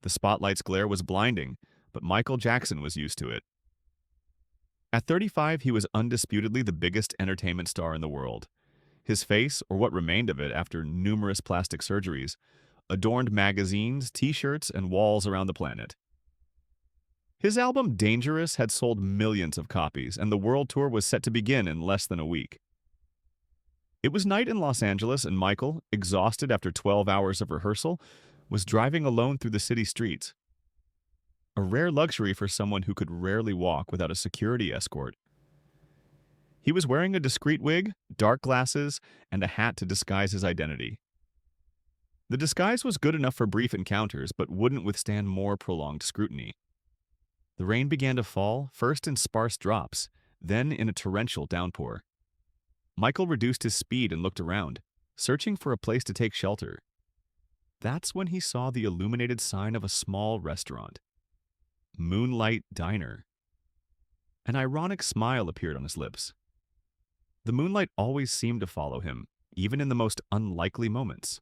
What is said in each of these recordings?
The spotlight's glare was blinding, but Michael Jackson was used to it. At 35, he was undisputedly the biggest entertainment star in the world. His face, or what remained of it after numerous plastic surgeries, adorned magazines, t-shirts, and walls around the planet. His album Dangerous had sold millions of copies, and the world tour was set to begin in less than a week. It was night in Los Angeles, and Michael, exhausted after 12 hours of rehearsal, was driving alone through the city streets. A rare luxury for someone who could rarely walk without a security escort. He was wearing a discreet wig, dark glasses, and a hat to disguise his identity. The disguise was good enough for brief encounters, but wouldn't withstand more prolonged scrutiny. The rain began to fall, first in sparse drops, then in a torrential downpour. Michael reduced his speed and looked around, searching for a place to take shelter. That's when he saw the illuminated sign of a small restaurant. Moonlight Diner. An ironic smile appeared on his lips. The moonlight always seemed to follow him, even in the most unlikely moments.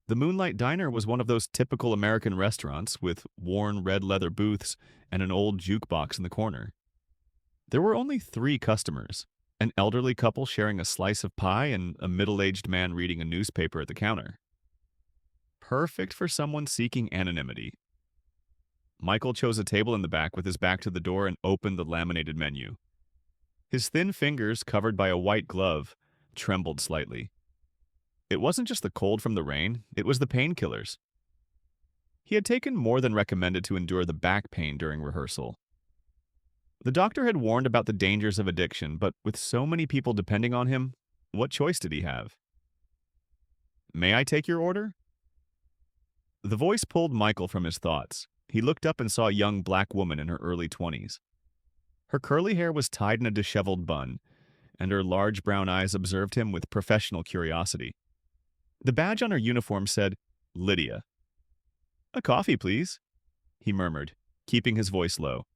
The Moonlight Diner was one of those typical American restaurants with worn red leather booths and an old jukebox in the corner. There were only 3 customers, an elderly couple sharing a slice of pie and a middle-aged man reading a newspaper at the counter. Perfect for someone seeking anonymity. Michael chose a table in the back with his back to the door and opened the laminated menu. His thin fingers, covered by a white glove, trembled slightly. It wasn't just the cold from the rain, it was the painkillers. He had taken more than recommended to endure the back pain during rehearsal. The doctor had warned about the dangers of addiction, but with so many people depending on him, what choice did he have? "May I take your order?" The voice pulled Michael from his thoughts. He looked up and saw a young black woman in her early 20s. Her curly hair was tied in a disheveled bun, and her large brown eyes observed him with professional curiosity. The badge on her uniform said, Lydia. "A coffee, please," he murmured, keeping his voice low.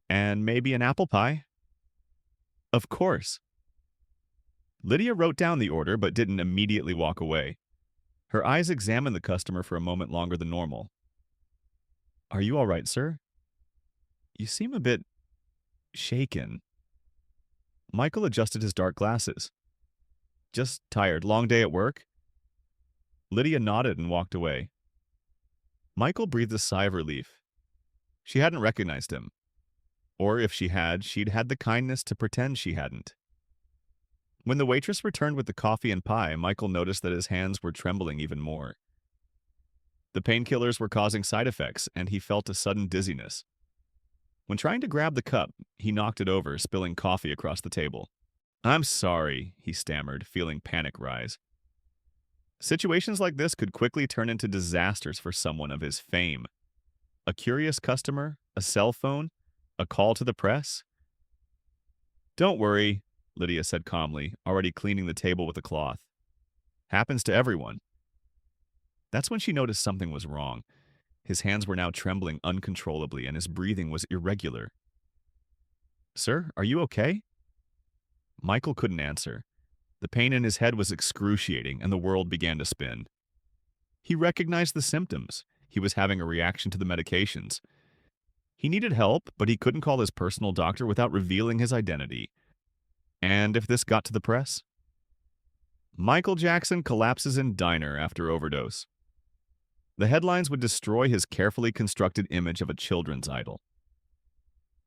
"And maybe an apple pie?" "Of course." Lydia wrote down the order but didn't immediately walk away. Her eyes examined the customer for a moment longer than normal. "Are you all right, sir? You seem a bit shaken." Michael adjusted his dark glasses. "Just tired. Long day at work?" Lydia nodded and walked away. Michael breathed a sigh of relief. She hadn't recognized him. Or if she had, she'd had the kindness to pretend she hadn't. When the waitress returned with the coffee and pie, Michael noticed that his hands were trembling even more. The painkillers were causing side effects, and he felt a sudden dizziness. When trying to grab the cup, he knocked it over, spilling coffee across the table. "I'm sorry," he stammered, feeling panic rise. Situations like this could quickly turn into disasters for someone of his fame. A curious customer, a cell phone, a call to the press. "Don't worry," Lydia said calmly, already cleaning the table with a cloth. "Happens to everyone." That's when she noticed something was wrong. His hands were now trembling uncontrollably, and his breathing was irregular. "Sir, are you okay?" Michael couldn't answer. The pain in his head was excruciating, and the world began to spin. He recognized the symptoms. He was having a reaction to the medications. He needed help, but he couldn't call his personal doctor without revealing his identity. And if this got to the press? Michael Jackson collapses in diner after overdose. The headlines would destroy his carefully constructed image of a children's idol.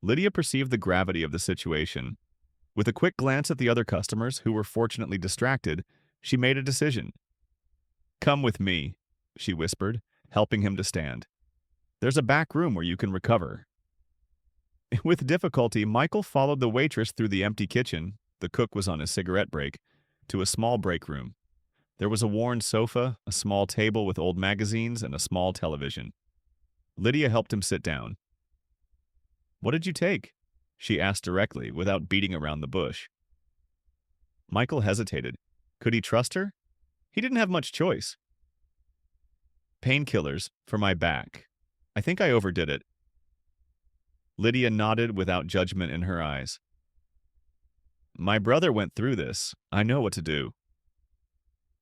Lydia perceived the gravity of the situation. With a quick glance at the other customers, who were fortunately distracted, she made a decision. "Come with me," she whispered, helping him to stand. "There's a back room where you can recover." With difficulty, Michael followed the waitress through the empty kitchen, the cook was on his cigarette break, to a small break room. There was a worn sofa, a small table with old magazines, and a small television. Lydia helped him sit down. "What did you take?" she asked directly, without beating around the bush. Michael hesitated. Could he trust her? He didn't have much choice. "Painkillers for my back. I think I overdid it." Lydia nodded without judgment in her eyes. "My brother went through this. I know what to do."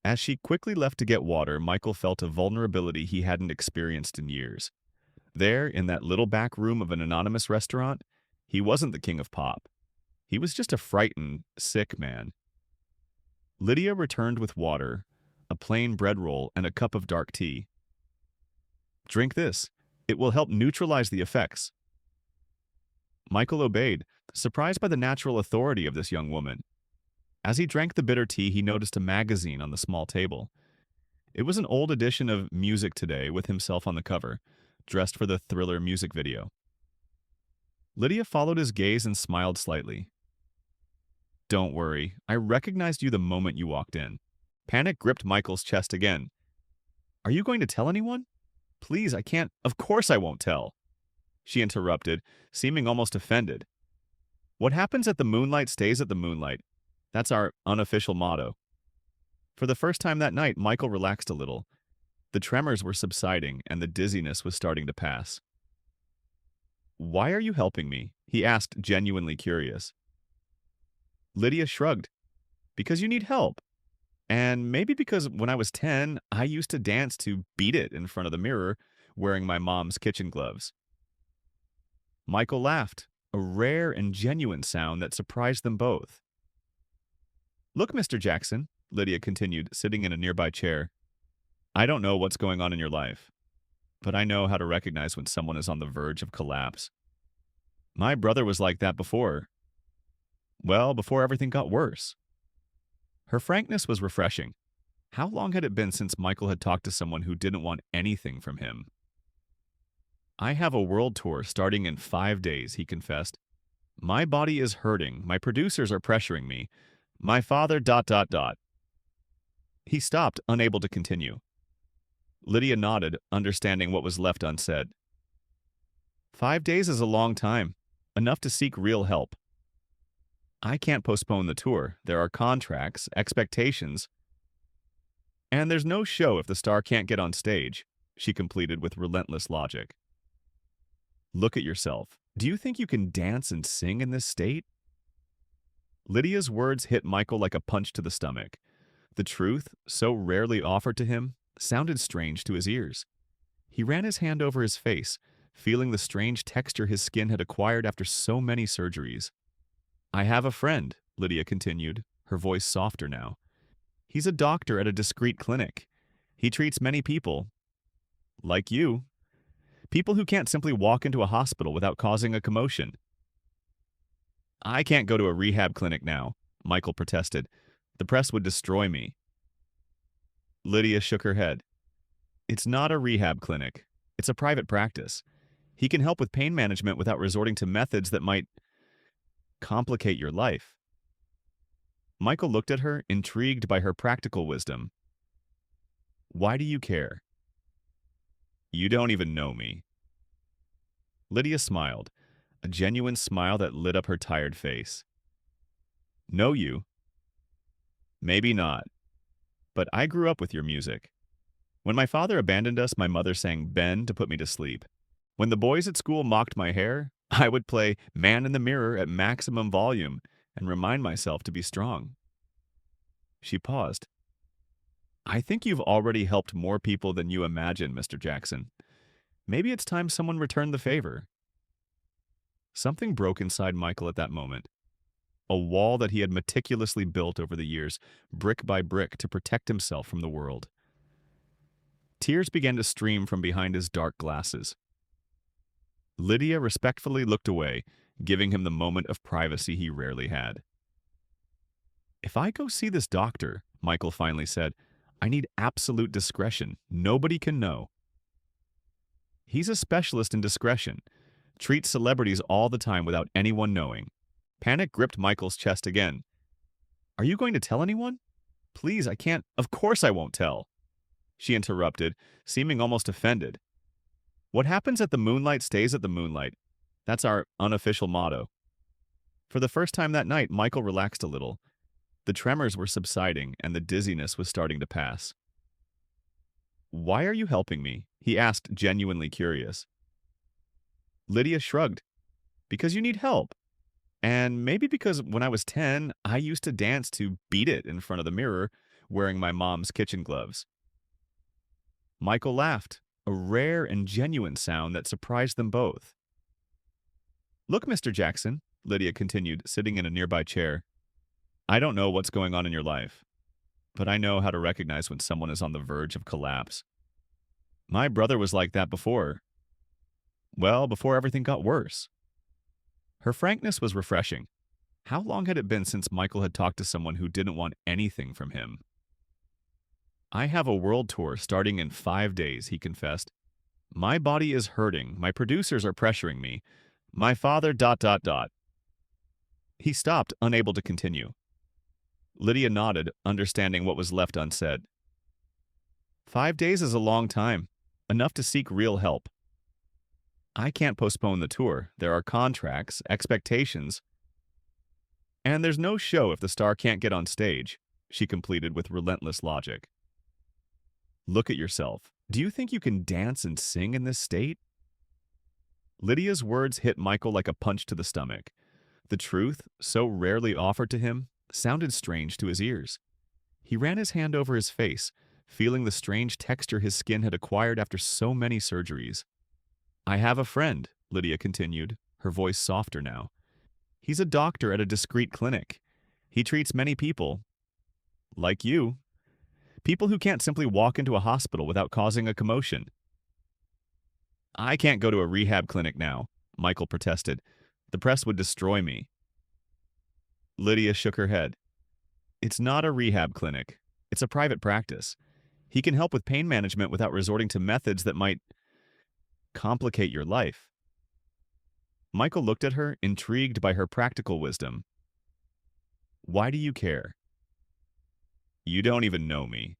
As she quickly left to get water, Michael felt a vulnerability he hadn't experienced in years. There, in that little back room of an anonymous restaurant, he wasn't the king of pop. He was just a frightened, sick man. Lydia returned with water, a plain bread roll, and a cup of dark tea. Drink this. It will help neutralize the effects. Michael obeyed, surprised by the natural authority of this young woman. As he drank the bitter tea, he noticed a magazine on the small table. It was an old edition of Music Today with himself on the cover, dressed for the Thriller music video. Lydia followed his gaze and smiled slightly. Don't worry, I recognized you the moment you walked in. Panic gripped Michael's chest again. Are you going to tell anyone? Please, I can't. Of course I won't tell. She interrupted, seeming almost offended. What happens at the moonlight stays at the moonlight. That's our unofficial motto. For the first time that night, Michael relaxed a little. The tremors were subsiding and the dizziness was starting to pass. Why are you helping me? He asked, genuinely curious. Lydia shrugged. Because you need help. And maybe because when I was 10, I used to dance to Beat It in front of the mirror, wearing my mom's kitchen gloves. Michael laughed, a rare and genuine sound that surprised them both. Look, Mr. Jackson, Lydia continued, sitting in a nearby chair. I don't know what's going on in your life, but I know how to recognize when someone is on the verge of collapse. My brother was like that before. Well, before everything got worse. Her frankness was refreshing. How long had it been since Michael had talked to someone who didn't want anything from him? I have a world tour starting in 5 days, he confessed. My body is hurting. My producers are pressuring me. My father... He stopped, unable to continue. Lydia nodded, understanding what was left unsaid. 5 days is a long time, enough to seek real help. I can't postpone the tour. There are contracts, expectations. And there's no show if the star can't get on stage, she completed with relentless logic. Look at yourself. Do you think you can dance and sing in this state? Lydia's words hit Michael like a punch to the stomach. The truth, so rarely offered to him, sounded strange to his ears. He ran his hand over his face, feeling the strange texture his skin had acquired after so many surgeries. I have a friend, Lydia continued, her voice softer now. He's a doctor at a discreet clinic. He treats many people, like you, people who can't simply walk into a hospital without causing a commotion. I can't go to a rehab clinic now, Michael protested. The press would destroy me. Lydia shook her head. It's not a rehab clinic. It's a private practice. He can help with pain management without resorting to methods that might complicate your life. Michael looked at her, intrigued by her practical wisdom. Why do you care? You don't even know me. Lydia smiled, a genuine smile that lit up her tired face. Know you? Maybe not. But I grew up with your music. When my father abandoned us, my mother sang Ben to put me to sleep. When the boys at school mocked my hair, I would play Man in the Mirror at maximum volume and remind myself to be strong. She paused. I think you've already helped more people than you imagine, Mr. Jackson. Maybe it's time someone returned the favor. Something broke inside Michael at that moment. A wall that he had meticulously built over the years, brick by brick, to protect himself from the world. Tears began to stream from behind his dark glasses. Lydia respectfully looked away, giving him the moment of privacy he rarely had. If I go see this doctor, Michael finally said, I need absolute discretion. Nobody can know. He's a specialist in discretion. Treats celebrities all the time without anyone knowing. Panic gripped Michael's chest again. Are you going to tell anyone? Please, I can't. Of course I won't tell. She interrupted, seeming almost offended. What happens at the moonlight stays at the moonlight. That's our unofficial motto. For the first time that night, Michael relaxed a little. The tremors were subsiding and the dizziness was starting to pass. Why are you helping me? He asked, genuinely curious. Lydia shrugged. Because you need help. And maybe because when I was 10, I used to dance to Beat It in front of the mirror, wearing my mom's kitchen gloves. Michael laughed, a rare and genuine sound that surprised them both. Look, Mr. Jackson, Lydia continued, sitting in a nearby chair. I don't know what's going on in your life, but I know how to recognize when someone is on the verge of collapse. My brother was like that before. Well, before everything got worse. Her frankness was refreshing. How long had it been since Michael had talked to someone who didn't want anything from him? I have a world tour starting in 5 days, he confessed. My body is hurting. My producers are pressuring me. My father ... He stopped, unable to continue. Lydia nodded, understanding what was left unsaid. 5 days is a long time, enough to seek real help. I can't postpone the tour. There are contracts, expectations, and there's no show if the star can't get on stage, she completed with relentless logic. Look at yourself. Do you think you can dance and sing in this state? Lydia's words hit Michael like a punch to the stomach. The truth, so rarely offered to him, sounded strange to his ears. He ran his hand over his face, feeling the strange texture his skin had acquired after so many surgeries. I have a friend, Lydia continued, her voice softer now. He's a doctor at a discreet clinic. He treats many people, like you, people who can't simply walk into a hospital without causing a commotion. I can't go to a rehab clinic now, Michael protested. The press would destroy me. Lydia shook her head. It's not a rehab clinic. It's a private practice. He can help with pain management without resorting to methods that might complicate your life. Michael looked at her, intrigued by her practical wisdom. Why do you care? You don't even know me.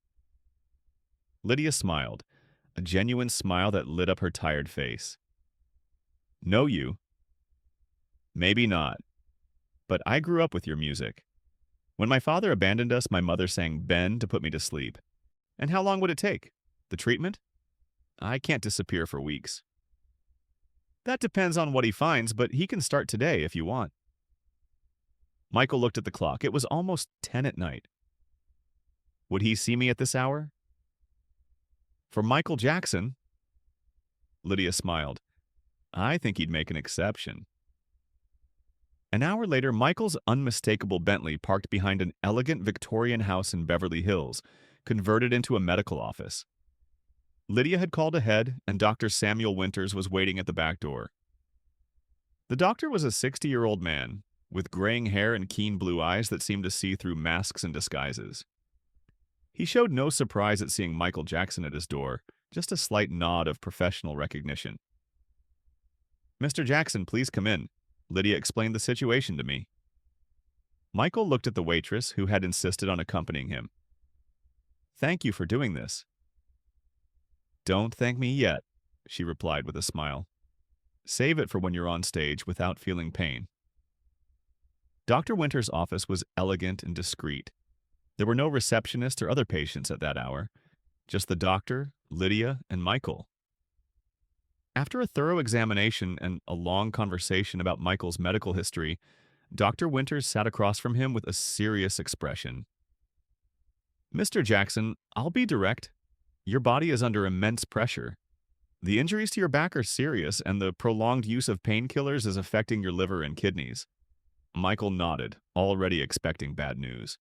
Lydia smiled, a genuine smile that lit up her tired face. Know you? Maybe not. But I grew up with your music. When my father abandoned us, my mother sang Ben to put me to sleep. And how long would it take? The treatment? I can't disappear for weeks. That depends on what he finds, but he can start today if you want. Michael looked at the clock. It was almost 10 at night. Would he see me at this hour? For Michael Jackson, Lydia smiled. I think he'd make an exception. An hour later, Michael's unmistakable Bentley parked behind an elegant Victorian house in Beverly Hills, converted into a medical office. Lydia had called ahead, and Dr. Samuel Winters was waiting at the back door. The doctor was a 60-year-old man, with graying hair and keen blue eyes that seemed to see through masks and disguises. He showed no surprise at seeing Michael Jackson at his door, just a slight nod of professional recognition. Mr. Jackson, please come in. Lydia explained the situation to me. Michael looked at the waitress, who had insisted on accompanying him. Thank you for doing this. Don't thank me yet, she replied with a smile. Save it for when you're on stage without feeling pain. Dr. Winter's office was elegant and discreet. There were no receptionists or other patients at that hour, just the doctor, Lydia, and Michael. After a thorough examination and a long conversation about Michael's medical history, Dr. Winters sat across from him with a serious expression. Mr. Jackson, I'll be direct. Your body is under immense pressure. The injuries to your back are serious, and the prolonged use of painkillers is affecting your liver and kidneys. Michael nodded, already expecting bad news.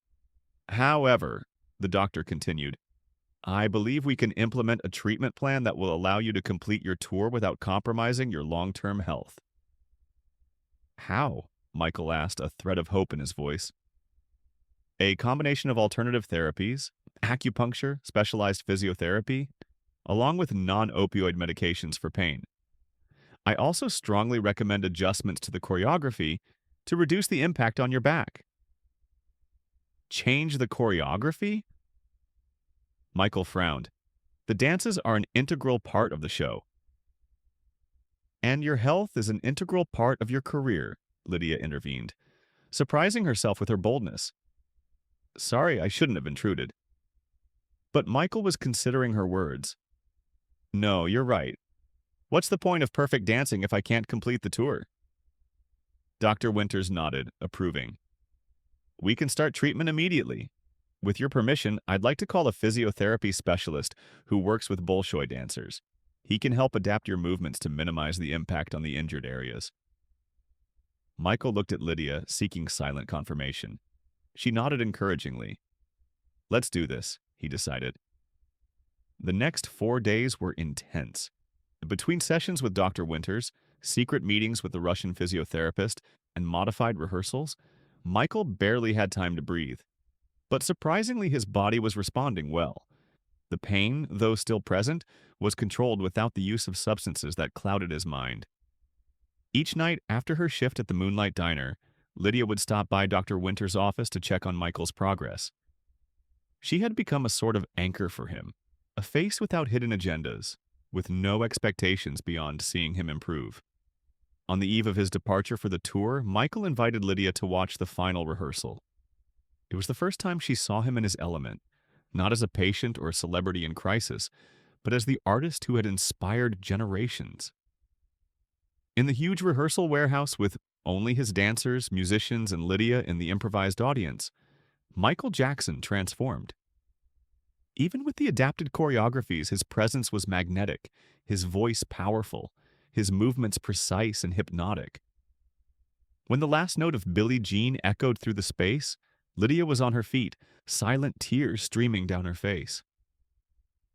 However, the doctor continued, I believe we can implement a treatment plan that will allow you to complete your tour without compromising your long-term health. How? Michael asked, a thread of hope in his voice. A combination of alternative therapies, acupuncture, specialized physiotherapy, along with non-opioid medications for pain. I also strongly recommend adjustments to the choreography to reduce the impact on your back. Change the choreography? Michael frowned. The dances are an integral part of the show. And your health is an integral part of your career, Lydia intervened, surprising herself with her boldness. Sorry, I shouldn't have intruded. But Michael was considering her words. No, you're right. What's the point of perfect dancing if I can't complete the tour? Dr. Winters nodded, approving. We can start treatment immediately. With your permission, I'd like to call a physiotherapy specialist who works with Bolshoi dancers. He can help adapt your movements to minimize the impact on the injured areas. Michael looked at Lydia, seeking silent confirmation. She nodded encouragingly. Let's do this, he decided. The next 4 days were intense. Between sessions with Dr. Winters, secret meetings with the Russian physiotherapist, and modified rehearsals, Michael barely had time to breathe. But surprisingly, his body was responding well. The pain, though still present, was controlled without the use of substances that clouded his mind. Each night after her shift at the Moonlight Diner, Lydia would stop by Dr. Winter's office to check on Michael's progress. She had become a sort of anchor for him, a face without hidden agendas, with no expectations beyond seeing him improve. On the eve of his departure for the tour, Michael invited Lydia to watch the final rehearsal. It was the first time she saw him in his element, not as a patient or a celebrity in crisis, but as the artist who had inspired generations. In the huge rehearsal warehouse with only his dancers, musicians, and Lydia in the improvised audience, Michael Jackson transformed. Even with the adapted choreographies, his presence was magnetic, his voice powerful, his movements precise and hypnotic. When the last note of Billie Jean echoed through the space, Lydia was on her feet, silent tears streaming down her face.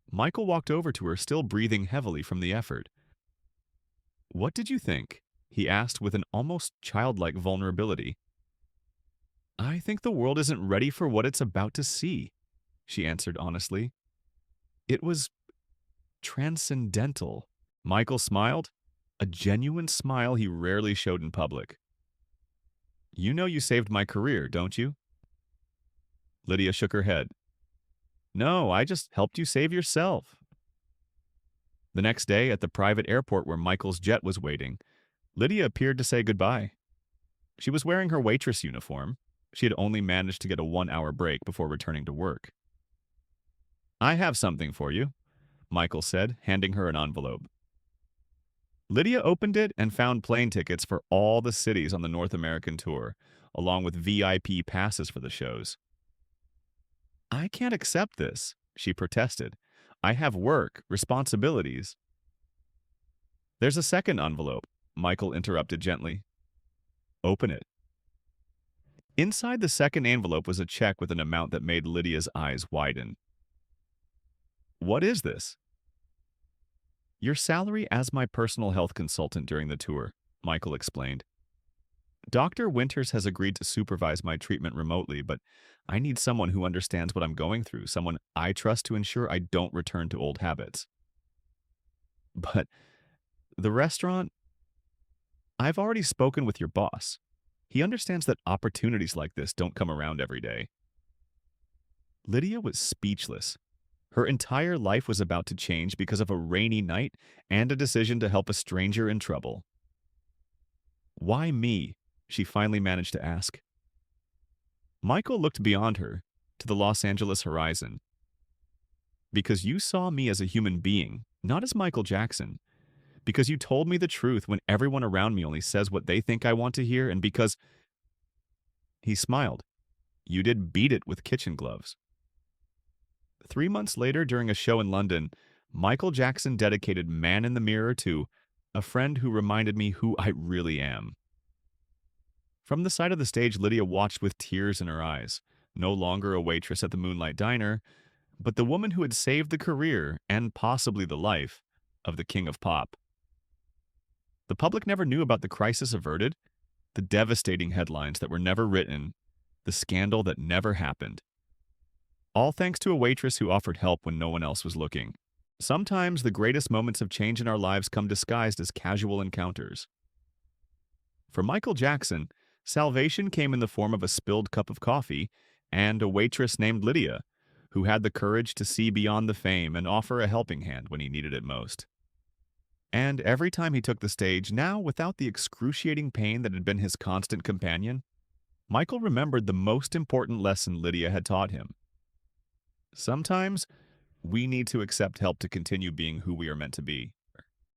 Michael walked over to her, still breathing heavily from the effort. "What did you think?" he asked with an almost childlike vulnerability. "I think the world isn't ready for what it's about to see," she answered honestly. "It was transcendental." Michael smiled, a genuine smile he rarely showed in public. "You know you saved my career, don't you?" Lydia shook her head. "No, I just helped you save yourself." The next day, at the private airport where Michael's jet was waiting, Lydia appeared to say goodbye. She was wearing her waitress uniform. She had only managed to get a 1-hour break before returning to work. "I have something for you," Michael said, handing her an envelope. Lydia opened it and found plane tickets for all the cities on the North American tour, along with VIP passes for the shows. "I can't accept this," she protested. "I have work, responsibilities." "There's a second envelope," Michael interrupted gently. "Open it." Inside the second envelope was a check with an amount that made Lydia's eyes widen. "What is this?" "Your salary as my personal health consultant during the tour," Michael explained. "Dr. Winters has agreed to supervise my treatment remotely, but I need someone who understands what I'm going through, someone I trust to ensure I don't return to old habits." "But the restaurant, I've already spoken with your boss. He understands that opportunities like this don't come around every day." Lydia was speechless. Her entire life was about to change because of a rainy night and a decision to help a stranger in trouble. "Why me?" she finally managed to ask. Michael looked beyond her, to the Los Angeles horizon. "Because you saw me as a human being, not as Michael Jackson. Because you told me the truth when everyone around me only says what they think I want to hear, and because—" He smiled. "You did beat it with kitchen gloves." 3 months later, during a show in London, Michael Jackson dedicated Man in the Mirror to "a friend who reminded me who I really am." From the side of the stage, Lydia watched with tears in her eyes, no longer a waitress at the Moonlight Diner, but the woman who had saved the career, and possibly the life, of the King of Pop. The public never knew about the crisis averted, the devastating headlines that were never written, the scandal that never happened. All thanks to a waitress who offered help when no one else was looking. Sometimes the greatest moments of change in our lives come disguised as casual encounters. For Michael Jackson, salvation came in the form of a spilled cup of coffee and a waitress named Lydia, who had the courage to see beyond the fame and offer a helping hand when he needed it most. And every time he took the stage, now without the excruciating pain that had been his constant companion, Michael remembered the most important lesson Lydia had taught him. Sometimes we need to accept help to continue being who we are meant to be.